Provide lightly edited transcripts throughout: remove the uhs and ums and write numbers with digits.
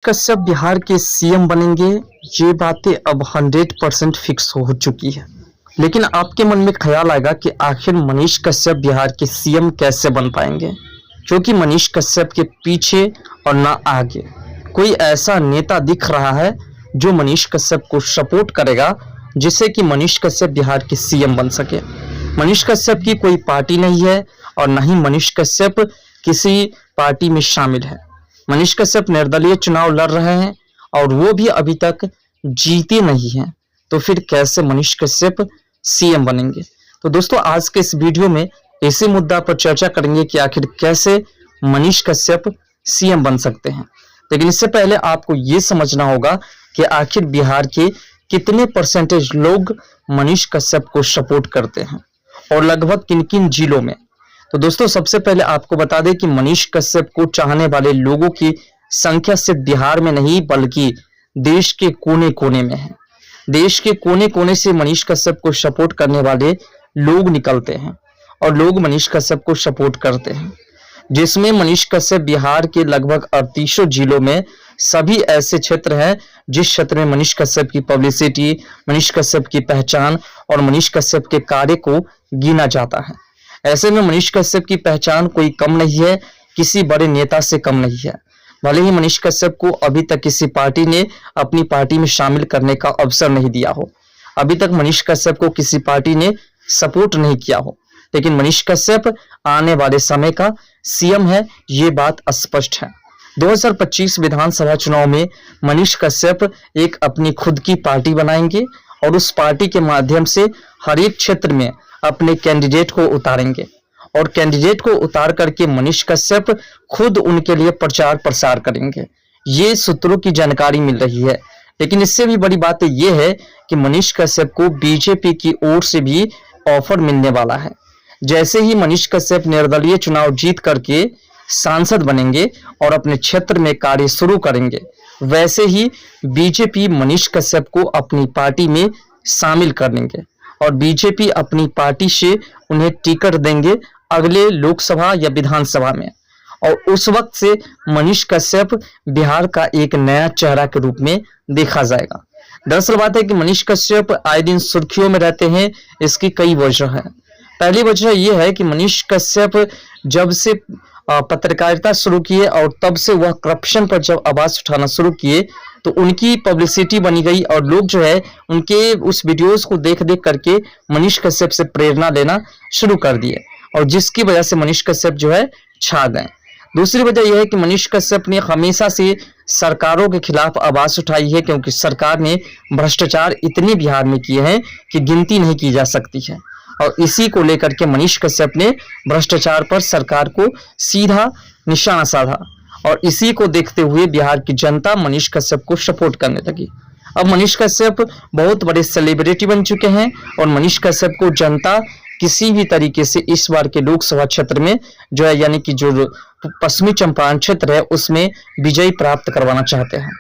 कश्यप बिहार के सीएम बनेंगे, ये बातें अब 100% फिक्स हो चुकी है। लेकिन आपके मन में ख्याल आएगा कि आखिर मनीष कश्यप बिहार के सीएम कैसे बन पाएंगे, क्योंकि मनीष कश्यप के पीछे और ना आगे कोई ऐसा नेता दिख रहा है जो मनीष कश्यप को सपोर्ट करेगा, जिससे कि मनीष कश्यप बिहार के सीएम बन सके। मनीष कश्यप की कोई पार्टी नहीं है और न ही मनीष कश्यप किसी पार्टी में शामिल है। मनीष कश्यप निर्दलीय चुनाव लड़ रहे हैं और वो भी अभी तक जीते नहीं हैं, तो फिर कैसे मनीष कश्यप सीएम बनेंगे। तो दोस्तों, आज के इस वीडियो में इसी मुद्दा पर चर्चा करेंगे कि आखिर कैसे मनीष कश्यप सीएम बन सकते हैं। लेकिन इससे पहले आपको ये समझना होगा कि आखिर बिहार के कितने परसेंटेज लोग मनीष कश्यप को सपोर्ट करते हैं और लगभग किन किन जिलों में। तो दोस्तों, सबसे पहले आपको बता दें कि मनीष कश्यप को चाहने वाले लोगों की संख्या सिर्फ बिहार में नहीं बल्कि देश के कोने कोने में है। देश के कोने कोने से मनीष कश्यप को सपोर्ट करने वाले लोग निकलते हैं और लोग मनीष कश्यप को सपोर्ट करते हैं, जिसमें मनीष कश्यप बिहार के लगभग 38 जिलों में सभी ऐसे क्षेत्र हैं जिस क्षेत्र में मनीष कश्यप की पब्लिसिटी, मनीष कश्यप की पहचान और मनीष कश्यप के कार्य को गिना जाता है। ऐसे में मनीष कश्यप की पहचान कोई कम नहीं है, किसी बड़े नेता से कम नहीं है। भले ही मनीष कश्यप को अभी तक किसी पार्टी ने अपनी पार्टी में शामिल करने का अवसर नहीं दिया हो, अभी तक मनीष कश्यप को किसी पार्टी ने सपोर्ट नहीं किया हो, लेकिन मनीष कश्यप आने वाले समय का सीएम है, ये बात स्पष्ट है। 2025 विधानसभा चुनाव में मनीष कश्यप एक अपनी खुद की पार्टी बनाएंगे और उस पार्टी के माध्यम से हर एक क्षेत्र में अपने कैंडिडेट को उतारेंगे और कैंडिडेट को उतार करके मनीष कश्यप खुद उनके लिए प्रचार प्रसार करेंगे। ये सूत्रों की जानकारी मिल रही है। लेकिन इससे भी बड़ी बात यह है कि मनीष कश्यप को बीजेपी की ओर से भी ऑफर मिलने वाला है। जैसे ही मनीष कश्यप निर्दलीय चुनाव जीत करके सांसद बनेंगे और अपने क्षेत्र में कार्य शुरू करेंगे, वैसे ही बीजेपी मनीष कश्यप को अपनी पार्टी में शामिल कर लेंगे और बीजेपी अपनी पार्टी से उन्हें टिकट देंगे अगले लोकसभा या विधानसभा में, और उस वक्त से मनीष कश्यप बिहार का एक नया चेहरा के रूप में देखा जाएगा। दरअसल बात है कि मनीष कश्यप आए दिन सुर्खियों में रहते हैं। इसकी कई वजह है। पहली वजह यह है कि मनीष कश्यप जब से पत्रकारिता शुरू किए और तब से वह करप्शन पर जब आवाज उठाना शुरू किए तो उनकी पब्लिसिटी बनी गई और लोग जो है उनके उस वीडियोस को देख देख करके मनीष कश्यप से प्रेरणा लेना शुरू कर दिए, और जिसकी वजह से मनीष कश्यप जो है छा गए। दूसरी वजह यह है कि मनीष कश्यप ने हमेशा से सरकारों के खिलाफ आवाज उठाई है, क्योंकि सरकार ने भ्रष्टाचार इतने बिहार में किए हैं कि गिनती नहीं की जा सकती है, और इसी को लेकर के मनीष कश्यप ने भ्रष्टाचार पर सरकार को सीधा निशाना साधा, और इसी को देखते हुए बिहार की जनता मनीष कश्यप को सपोर्ट करने लगी। अब मनीष कश्यप बहुत बड़े सेलिब्रिटी बन चुके हैं और मनीष कश्यप को जनता किसी भी तरीके से इस बार के लोकसभा क्षेत्र में जो है, यानी कि जो पश्चिमी चंपारण क्षेत्र है, उसमें विजय प्राप्त करवाना चाहते हैं।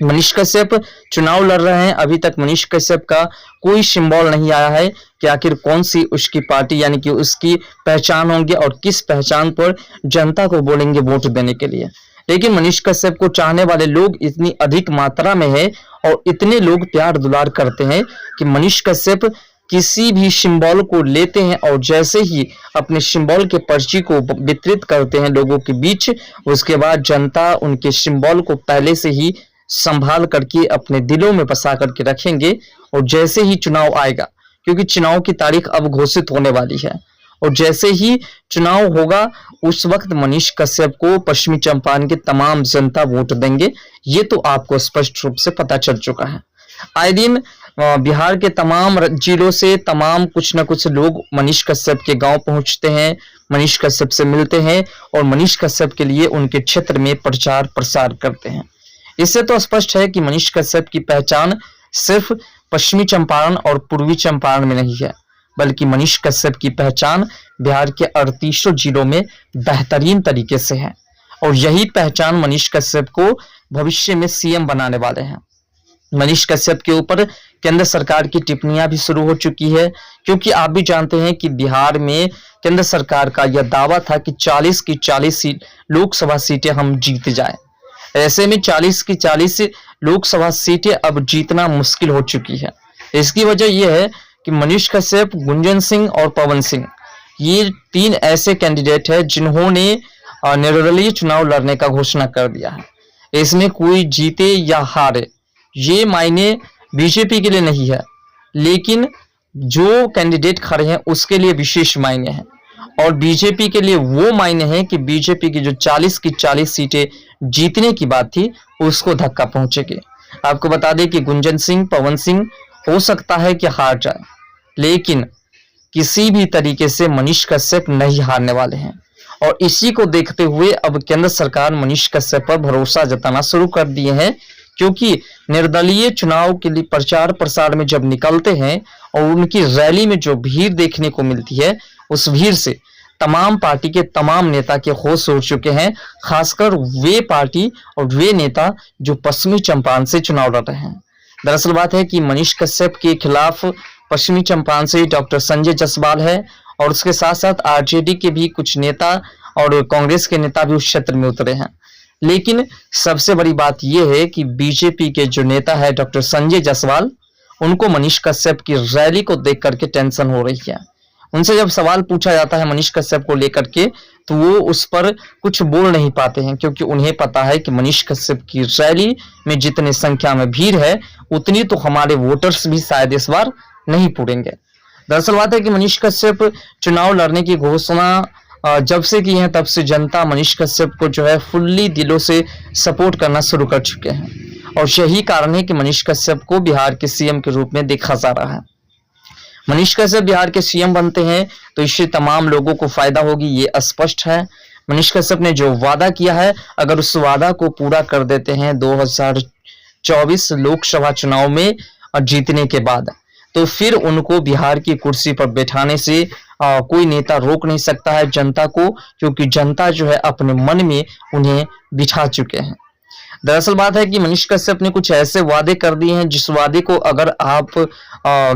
मनीष कश्यप चुनाव लड़ रहे हैं। अभी तक मनीष कश्यप का कोई सिंबल नहीं आया है कि आखिर कौन सी उसकी पार्टी यानी कि उसकी पहचान होंगे और किस पहचान पर जनता को बोलेंगे वोट देने के लिए। लेकिन मनीष कश्यप को चाहने वाले लोग इतनी अधिक मात्रा में है और इतने लोग प्यार दुलार करते हैं कि मनीष कश्यप किसी भी सिंबल को लेते हैं और जैसे ही अपने सिंबल के पर्ची को वितरित करते हैं लोगों के बीच, उसके बाद जनता उनके सिंबल को पहले से ही संभाल करके अपने दिलों में बसा करके रखेंगे। और जैसे ही चुनाव आएगा, क्योंकि चुनाव की तारीख अब घोषित होने वाली है, और जैसे ही चुनाव होगा उस वक्त मनीष कश्यप को पश्चिमी चंपारण के तमाम जनता वोट देंगे। ये तो आपको स्पष्ट रूप से पता चल चुका है। आए दिन बिहार के तमाम जिलों से तमाम कुछ न कुछ लोग मनीष कश्यप के गांव पहुंचते हैं, मनीष कश्यप से मिलते हैं और मनीष कश्यप के लिए उनके क्षेत्र में प्रचार प्रसार करते हैं। इससे तो स्पष्ट है कि मनीष कश्यप की पहचान सिर्फ पश्चिमी चंपारण और पूर्वी चंपारण में नहीं है, बल्कि मनीष कश्यप की पहचान बिहार के 38 जिलों में बेहतरीन तरीके से है, और यही पहचान मनीष कश्यप को भविष्य में सीएम बनाने वाले हैं। मनीष कश्यप के ऊपर केंद्र सरकार की टिप्पणियां भी शुरू हो चुकी है, क्योंकि आप भी जानते हैं कि बिहार में केंद्र सरकार का यह दावा था कि 40 की 40 लोकसभा सीटें हम जीत जाएं। ऐसे में 40 की 40 लोकसभा सीटें अब जीतना मुश्किल हो चुकी है। इसकी वजह यह है कि मनीष कश्यप, गुंजन सिंह और पवन सिंह, ये 3 ऐसे कैंडिडेट हैं जिन्होंने निर्दलीय चुनाव लड़ने का घोषणा कर दिया है। इसमें कोई जीते या हारे ये मायने बीजेपी के लिए नहीं है, लेकिन जो कैंडिडेट खड़े हैं उसके लिए विशेष मायने हैं। और बीजेपी के लिए वो मायने हैं कि बीजेपी की जो 40 की 40 सीटें जीतने की बात थी उसको धक्का पहुंचेगी। आपको बता दें कि गुंजन सिंह, पवन सिंह हो सकता है कि हार जाए, लेकिन किसी भी तरीके से मनीष कश्यप नहीं हारने वाले हैं। और इसी को देखते हुए अब केंद्र सरकार मनीष कश्यप पर भरोसा जताना शुरू कर दिए हैं, क्योंकि निर्दलीय चुनाव के लिए प्रचार प्रसार में जब निकलते हैं और उनकी रैली में जो भीड़ देखने को मिलती है, उस भीड़ से तमाम पार्टी के तमाम नेता के होश उड़ चुके हैं, खासकर वे पार्टी और वे नेता जो पश्चिमी चंपारण से चुनाव लड़ रहे हैं। दरअसल बात है कि मनीष कश्यप के खिलाफ पश्चिमी चंपारण से डॉक्टर संजय जायसवाल है, और उसके साथ साथ आरजेडी के भी कुछ नेता और कांग्रेस के नेता भी उस क्षेत्र में उतरे हैं। लेकिन सबसे बड़ी बात यह है कि बीजेपी के जो नेता है डॉक्टर संजय जायसवाल, उनको मनीष कश्यप की रैली को देख करके टेंशन हो रही है। उनसे जब सवाल पूछा जाता है मनीष कश्यप को लेकर के, तो वो उस पर कुछ बोल नहीं पाते हैं, क्योंकि उन्हें पता है कि मनीष कश्यप की रैली में जितनी संख्या में भीड़ है उतनी तो हमारे वोटर्स भी शायद इस बार नहीं पूरेंगे। दरअसल बात है कि मनीष कश्यप चुनाव लड़ने की घोषणा जब से की है, तब से जनता मनीष कश्यप को जो है फुल्ली दिलों से सपोर्ट करना शुरू कर चुके हैं, और यही कारण है कि मनीष कश्यप को बिहार के सीएम के रूप में देखा जा रहा है। मनीष कश्यप बिहार के सीएम बनते हैं तो इससे तमाम लोगों को फायदा होगी, ये स्पष्ट है। मनीष कश्यप ने जो वादा किया है, अगर उस वादा को पूरा कर देते हैं 2024 लोकसभा चुनाव में जीतने के बाद, तो फिर उनको बिहार की कुर्सी पर बैठाने से कोई नेता रोक नहीं सकता है जनता को, क्योंकि जनता जो है अपने मन में उन्हें बिठा चुके हैं। दरअसल बात है कि मनीष कश्यप ने कुछ ऐसे वादे कर दिए हैं जिस वादे को अगर आप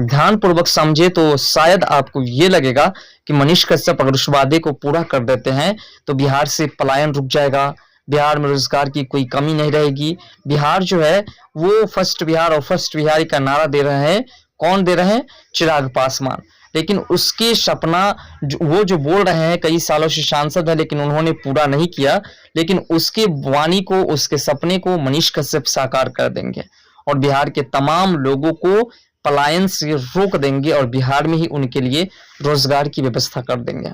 ध्यानपूर्वक समझे तो शायद आपको ये लगेगा कि मनीष कश्यप अगर उस वादे को पूरा कर देते हैं तो बिहार से पलायन रुक जाएगा, बिहार में रोजगार की कोई कमी नहीं रहेगी। बिहार जो है वो फर्स्ट बिहार और फर्स्ट बिहारी का नारा दे रहे हैं। कौन दे रहे हैं? चिराग पासवान। लेकिन उसके सपना वो जो बोल रहे हैं, कई सालों से सांसद है लेकिन उन्होंने पूरा नहीं किया, लेकिन उसके वाणी को, उसके सपने को मनीष कश्यप साकार कर देंगे और बिहार के तमाम लोगों को पलायन से रोक देंगे और बिहार में ही उनके लिए रोजगार की व्यवस्था कर देंगे।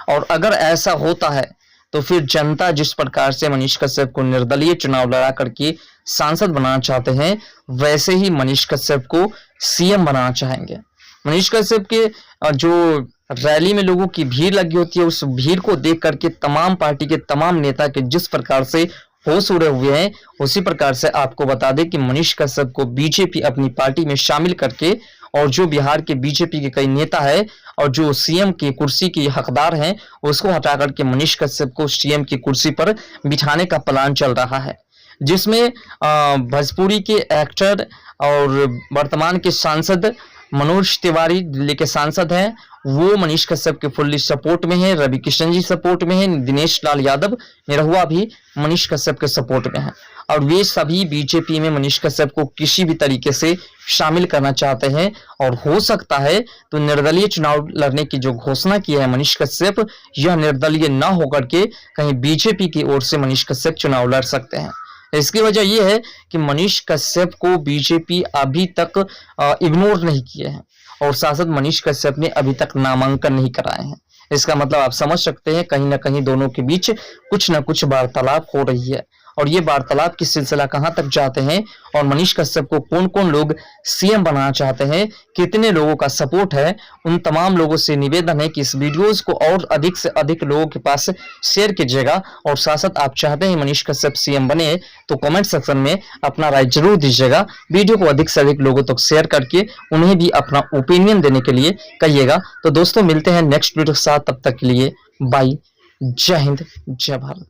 और अगर ऐसा होता है तो फिर जनता जिस प्रकार से मनीष कश्यप को निर्दलीय चुनाव लड़ा करके सांसद बनाना चाहते हैं, वैसे ही मनीष कश्यप को सीएम बनाना चाहेंगे। मनीष कश्यप के जो रैली में लोगों की भीड़ लगी होती है, उस भीड़ को देख करके तमाम पार्टी के तमाम नेता के जिस प्रकार से होश उड़े हुए हैं, उसी प्रकार से आपको बता दें कि मनीष कश्यप को बीजेपी अपनी पार्टी में शामिल करके, और जो बिहार के बीजेपी के कई नेता है और जो सीएम की कुर्सी के हकदार हैं, उसको हटा करके मनीष कश्यप को सीएम की कुर्सी पर बिठाने का प्लान चल रहा है, जिसमें भोजपुरी के एक्टर और वर्तमान के सांसद मनोज तिवारी, दिल्ली के सांसद हैं, वो मनीष कश्यप के फुल्ली सपोर्ट में है। रवि किशन जी सपोर्ट में है, दिनेश लाल यादव निरहुआ भी मनीष कश्यप के सपोर्ट में है, और वे सभी बीजेपी में मनीष कश्यप को किसी भी तरीके से शामिल करना चाहते हैं। और हो सकता है तो निर्दलीय चुनाव लड़ने की जो घोषणा की है मनीष कश्यप, यह निर्दलीय न होकर के कहीं बीजेपी की ओर से मनीष कश्यप चुनाव लड़ सकते हैं। इसकी वजह यह है कि मनीष कश्यप को बीजेपी अभी तक इग्नोर नहीं किए हैं और सांसद मनीष कश्यप ने अभी तक नामांकन नहीं कराए हैं। इसका मतलब आप समझ सकते हैं कहीं ना कहीं दोनों के बीच कुछ ना कुछ वार्तालाप हो रही है, और ये वार्तालाप की सिलसिला कहां तक जाते हैं और मनीष कश्यप को कौन कौन लोग सीएम बनाना चाहते हैं, कितने लोगों का सपोर्ट है, उन तमाम लोगों से निवेदन है कि इस वीडियोस को और अधिक से अधिक लोगों के पास शेयर कीजिएगा। और साथ साथ आप चाहते हैं मनीष कश्यप सीएम बने तो कमेंट सेक्शन में अपना राय जरूर दीजिएगा। वीडियो को अधिक से अधिक लोगों तक शेयर करके उन्हें भी अपना ओपिनियन देने के लिए कहिएगा। तो दोस्तों मिलते हैं नेक्स्ट वीडियो के साथ, तब तक के लिए बाय, जय हिंद, जय भारत।